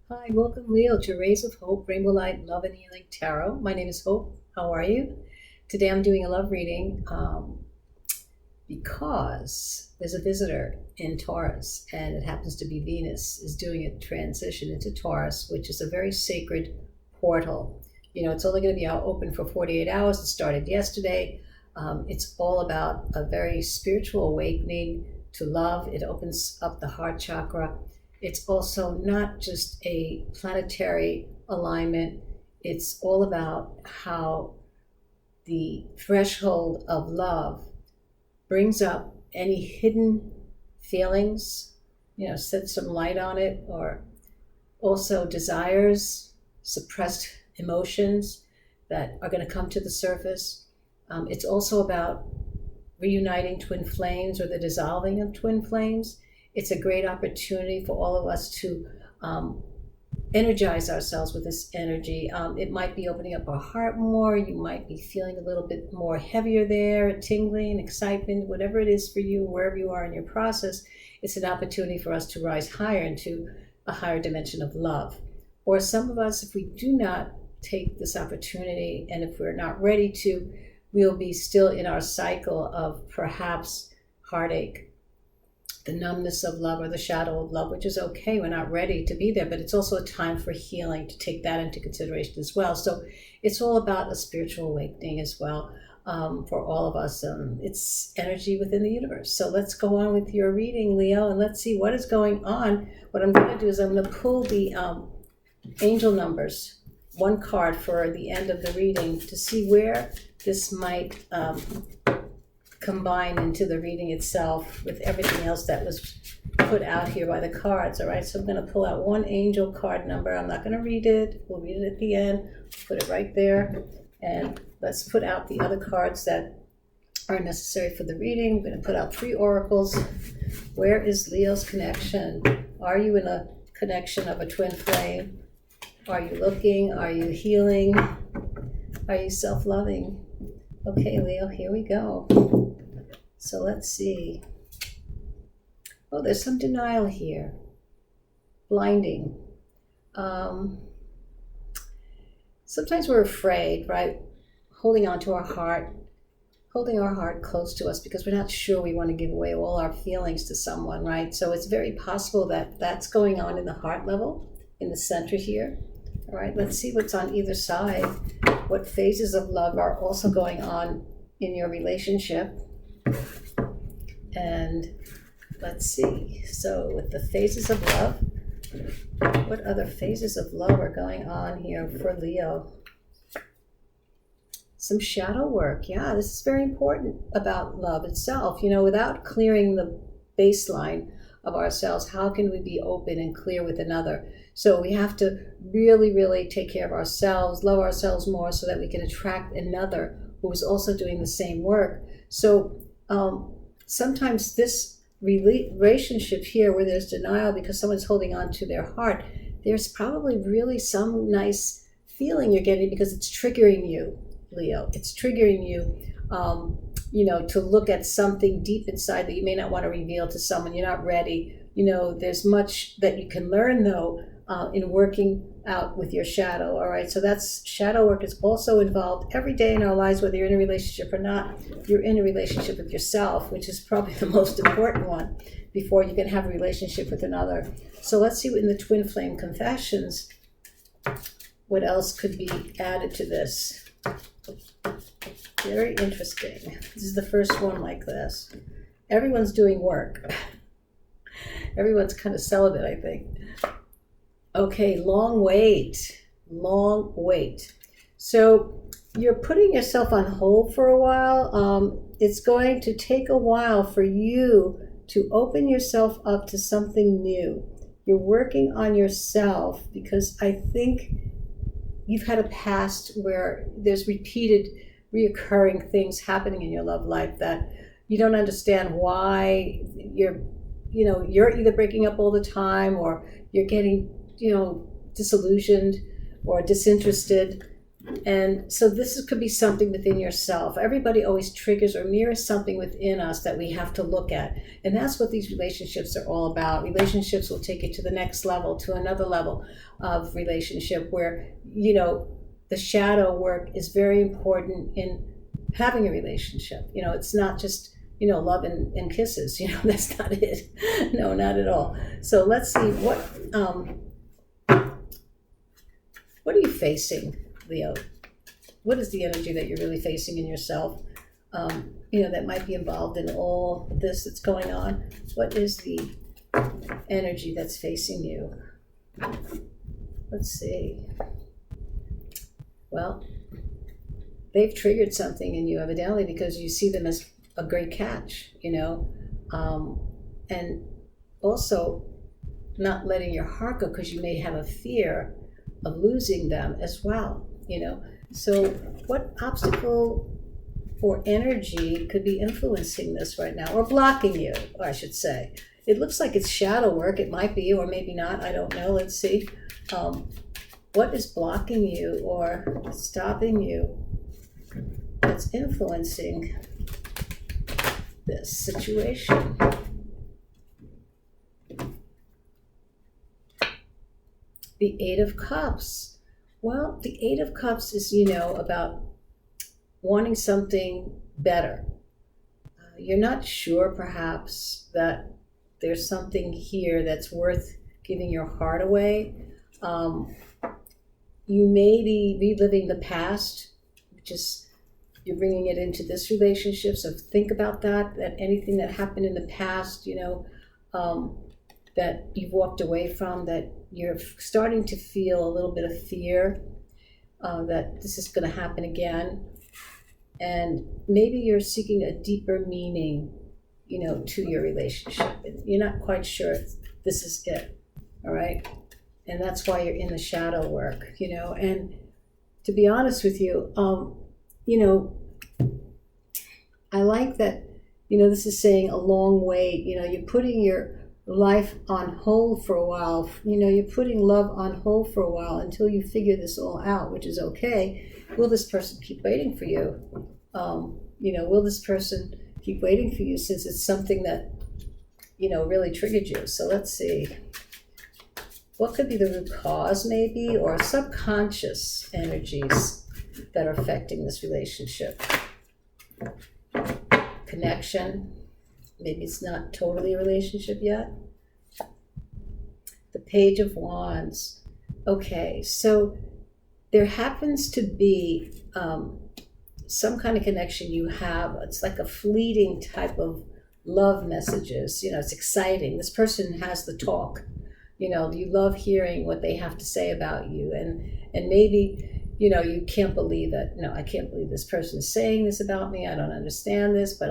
Hi, welcome Leo to Rays of Hope, Rainbow Light, Love and Healing Tarot. My name is Hope. How are you? Today I'm doing a love reading because there's a visitor in Taurus, and it happens to be Venus is doing a transition into Taurus, which is a very sacred portal. It's only going to be out open for 48 hours. It started yesterday. It's all about a very spiritual awakening to love. It opens up the heart chakra. It's also not just a planetary alignment. It's all about how the threshold of love brings up any hidden feelings, shed some light on it, or also desires, suppressed emotions that are going to come to the surface. It's also about reuniting twin flames or the dissolving of twin flames. It's a great opportunity for all of us to energize ourselves with this energy. It might be opening up our heart more. You might be feeling a little bit more heavier there, tingling, excitement, whatever it is for you, wherever you are in your process. It's an opportunity for us to rise higher into a higher dimension of love. Or some of us, if we do not take this opportunity and if we're not ready to, we'll be still in our cycle of perhaps heartache, the numbness of love or the shadow of love, which is okay. We're not ready to be there, but it's also a time for healing, to take that into consideration as well. So it's all about a spiritual awakening as well for all of us. It's energy within the universe. So let's go on with your reading, Leo, and let's see what is going on. What I'm going to do is I'm going to pull the angel numbers, one card for the end of the reading, to see where this might combine into the reading itself with everything else that was put out here by the cards. All right, so I'm going to pull out one angel card number. I'm not going to read it. We'll read it at the end. Put it right there. And let's put out the other cards that are necessary for the reading. I'm going to put out 3 oracles. Where is Leo's connection? Are you in a connection of a twin flame? Are you looking? Are you healing? Are you self-loving? Okay, Leo, here we go. So let's see. Oh, there's some denial here. Blinding. Sometimes we're afraid, right? Holding on to our heart, holding our heart close to us because we're not sure we want to give away all our feelings to someone, right? So it's very possible that that's going on in the heart level, in the center here. All right, let's see what's on either side. What phases of love are also going on in your relationship. And let's see. So with the phases of love, what other phases of love are going on here for Leo? Some shadow work. Yeah, this is very important about love itself. Without clearing the baseline of ourselves, how can we be open and clear with another? So we have to really, really take care of ourselves, love ourselves more so that we can attract another who is also doing the same work. So sometimes this relationship here where there's denial because someone's holding on to their heart, there's probably really some nice feeling you're getting because it's triggering you, Leo. It's triggering you, to look at something deep inside that you may not want to reveal to someone. You're not ready. There's much that you can learn, though, in working out with your shadow. All right, so that's shadow work is also involved every day in our lives, whether you're in a relationship or not. You're in a relationship with yourself, which is probably the most important one before you can have a relationship with another. So let's see in the twin flame confessions what else could be added to this. Very interesting. This is the first one like this. Everyone's doing work. Everyone's kind of celibate, I think. Okay, long wait. So you're putting yourself on hold for a while. It's going to take a while for you to open yourself up to something new. You're working on yourself because I think you've had a past where there's reoccurring things happening in your love life that you don't understand why you're either breaking up all the time or you're getting disillusioned or disinterested. And so could be something within yourself. Everybody always triggers or mirrors something within us that we have to look at. And that's what these relationships are all about. Relationships will take you to the next level, to another level of relationship where, the shadow work is very important in having a relationship. It's not just, love and kisses, that's not it. No, not at all. So let's see, what are you facing, Leo? What is the energy that you're really facing in yourself, that might be involved in all this that's going on? What is the energy that's facing you? Let's see. Well, they've triggered something in you evidently because you see them as a great catch, and also not letting your heart go because you may have a fear of losing them as well, So what obstacle or energy could be influencing this right now or blocking you, I should say? It looks like it's shadow work. It might be, or maybe not. I don't know. Let's see. What is blocking you or stopping you that's influencing this situation? The Eight of Cups. Well, the Eight of Cups is, about wanting something better. You're not sure, perhaps, that there's something here that's worth giving your heart away. You may be reliving the past, which is, you're bringing it into this relationship. So think about that anything that happened in the past, that you've walked away from, that you're starting to feel a little bit of fear that this is going to happen again. And maybe you're seeking a deeper meaning, to your relationship. And you're not quite sure if this is it, all right? And that's why you're in the shadow work, And to be honest with you, I like that, this is saying a long wait. You're putting your life on hold for a while. You're putting love on hold for a while until you figure this all out, which is okay. Will this person keep waiting for you? Will this person keep waiting for you since it's something that, really triggered you? So let's see. What could be the root cause, maybe, or subconscious energies that are affecting this relationship? Connection. Maybe it's not totally a relationship yet. The Page of Wands. Okay, so there happens to be some kind of connection you have. It's like a fleeting type of love messages. It's exciting. This person has the talk. You love hearing what they have to say about you. And maybe, you can't believe it. No, I can't believe this person is saying this about me. I don't understand this, but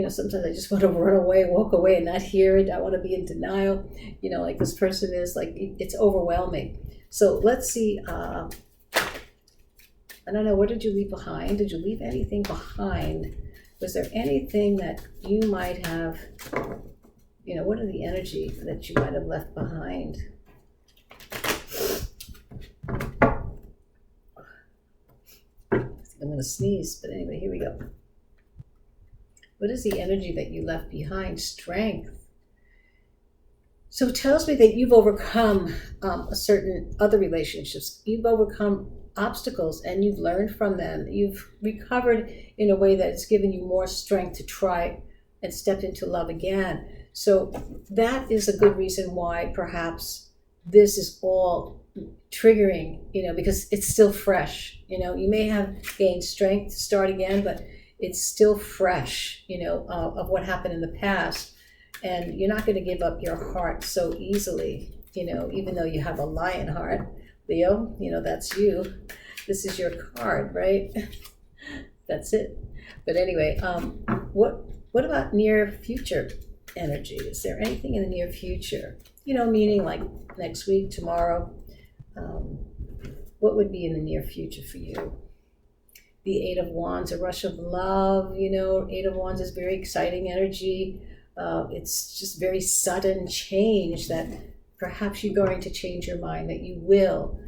sometimes I just want to run away, walk away and not hear it. I want to be in denial, like this person is, like, it's overwhelming. So let's see. I don't know, what did you leave behind? Did you leave anything behind? Was there anything that you might have, what are the energy that you might have left behind? I think I'm going to sneeze, but anyway, here we go. What is the energy that you left behind? Strength. So it tells me that you've overcome a certain other relationships. You've overcome obstacles and you've learned from them. You've recovered in a way that's given you more strength to try and step into love again. So that is a good reason why perhaps this is all triggering, because it's still fresh. You may have gained strength to start again, but it's still fresh, of what happened in the past. And you're not going to give up your heart so easily, even though you have a lion heart, Leo, that's you. This is your card, right? That's it. But anyway, what about near future energy? Is there anything in the near future? Meaning like next week, tomorrow? What would be in the near future for you? The Eight of Wands, a rush of love. Eight of Wands is very exciting energy. It's just very sudden change that perhaps you're going to change your mind, that you will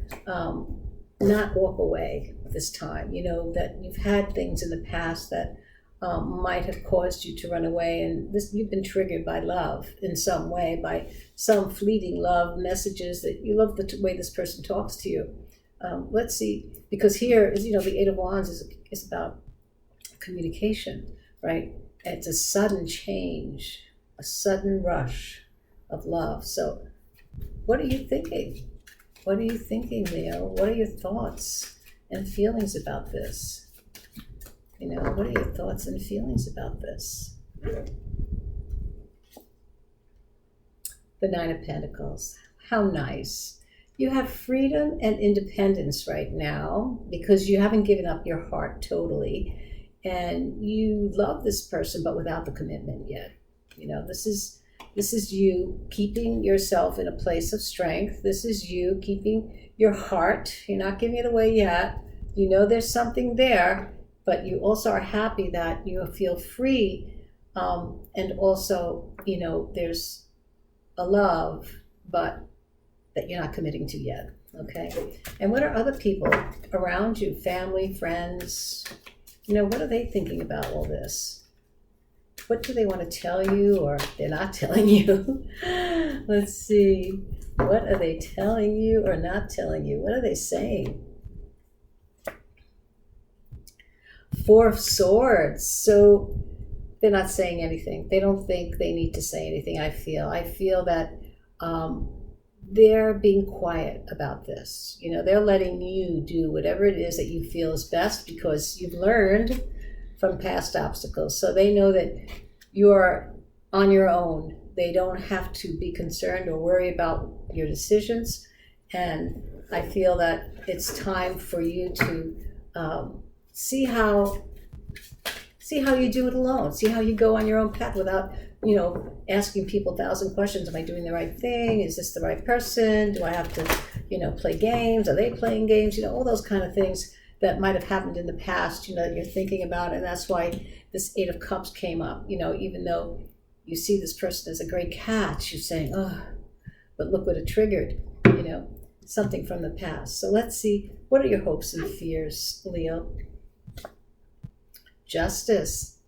not walk away, this time, that you've had things in the past that might have caused you to run away, and you've been triggered by love in some way, by some fleeting love messages that you love the way this person talks to you. Let's see, because here is, the Eight of Wands is about communication, right? It's a sudden change, a sudden rush of love. So what are you thinking? What are you thinking, Leo? What are your thoughts and feelings about this? What are your thoughts and feelings about this? The Nine of Pentacles. How nice. You have freedom and independence right now because you haven't given up your heart totally. And you love this person, but without the commitment yet. This is you keeping yourself in a place of strength. This is you keeping your heart. You're not giving it away yet. There's something there, but you also are happy that you feel free. And also, there's a love, but that you're not committing to yet. Okay. And what are other people around you? Family, friends? What are they thinking about all this? What do they want to tell you, or they're not telling you? Let's see. What are they telling you or not telling you? What are they saying? Four of Swords. So they're not saying anything. They don't think they need to say anything, I feel that they're being quiet about this. They're letting you do whatever it is that you feel is best because you've learned from past obstacles. So they know that you're on your own. They don't have to be concerned or worry about your decisions. And I feel that it's time for you to see how you do it alone. See how you go on your own path without asking people 1,000 questions. Am I doing the right thing? Is this the right person? Do I have to, play games? Are they playing games? All those kind of things that might have happened in the past, that you're thinking about. And that's why this Eight of Cups came up. Even though you see this person as a great catch, you're saying, oh, but look what it triggered, something from the past. So let's see, what are your hopes and fears, Leo? Justice.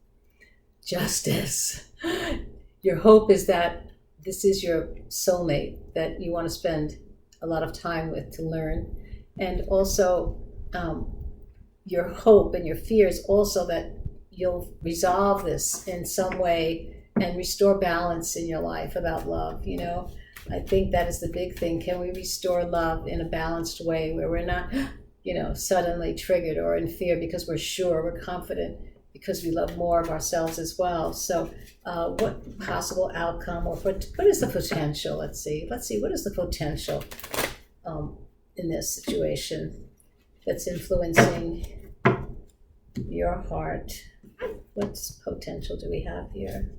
Your hope is that this is your soulmate that you want to spend a lot of time with to learn. And also your hope and your fear is also that you'll resolve this in some way and restore balance in your life about love. I think that is the big thing. Can we restore love in a balanced way where we're not, suddenly triggered or in fear because we're sure, we're confident, because we love more of ourselves as well. So what possible outcome, or what is the potential? Let's see, what is the potential in this situation that's influencing your heart? What potential do we have here?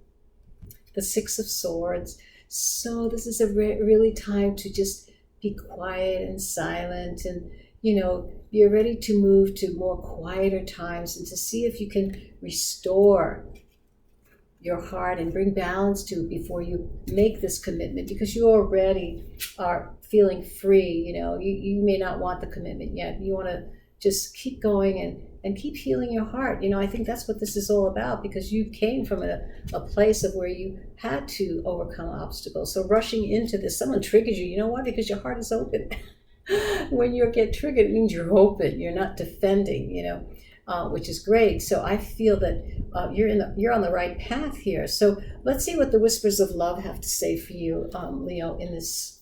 The Six of Swords. So this is a really time to just be quiet and silent, and you're ready to move to more quieter times and to see if you can restore your heart and bring balance to it before you make this commitment, because you already are feeling free. You may not want the commitment yet. You want to just keep going and keep healing your heart. I think that's what this is all about, because you came from a place of where you had to overcome obstacles. So rushing into this, someone triggers you. You know why? Because your heart is open. When you get triggered, it means you're open. You're not defending, which is great. So I feel that you're on the right path here. So let's see what the Whispers of Love have to say for you, Leo, in this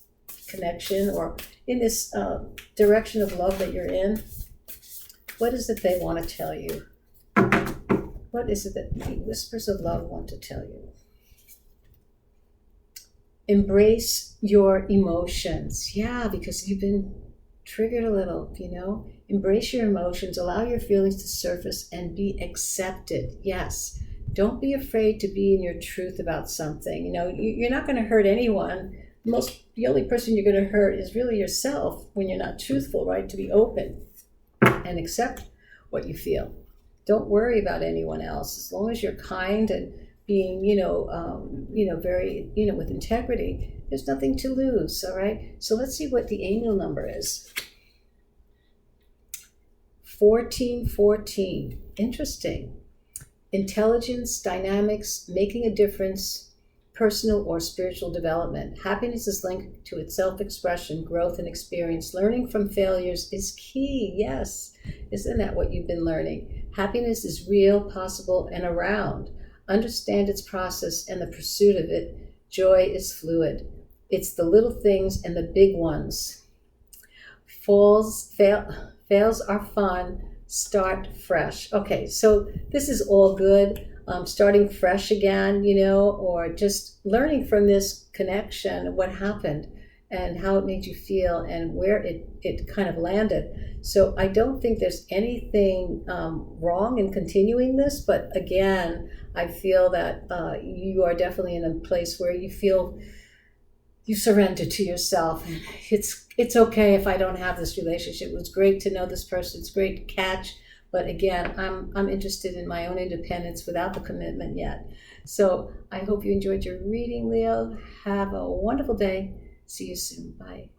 connection or in this direction of love that you're in. What is it they want to tell you? What is it that the Whispers of Love want to tell you? Embrace your emotions. Yeah, because you've been triggered a little, Embrace your emotions. Allow your feelings to surface and be accepted. Yes. Don't be afraid to be in your truth about something. You're not going to hurt anyone. The only person you're going to hurt is really yourself when you're not truthful, right? To be open and accept what you feel. Don't worry about anyone else. As long as you're kind and being, very, with integrity, there's nothing to lose, all right? So let's see what the angel number is. 1414. Interesting. Intelligence, dynamics, making a difference, personal or spiritual development. Happiness is linked to its self-expression, growth, and experience. Learning from failures is key. Yes. Isn't that what you've been learning? Happiness is real, possible, and around. Understand its process and the pursuit of it. Joy is fluid. It's the little things and the big ones. Fails are fun. Start fresh. Okay, so this is all good. Starting fresh again, or just learning from this connection, what happened and how it made you feel and where it kind of landed. So I don't think there's anything wrong in continuing this, but again, I feel that you are definitely in a place where you feel you surrender to yourself. It's okay if I don't have this relationship. It was great to know this person. It's great to catch. But again, I'm interested in my own independence without the commitment yet. So I hope you enjoyed your reading, Leo. Have a wonderful day. See you soon. Bye.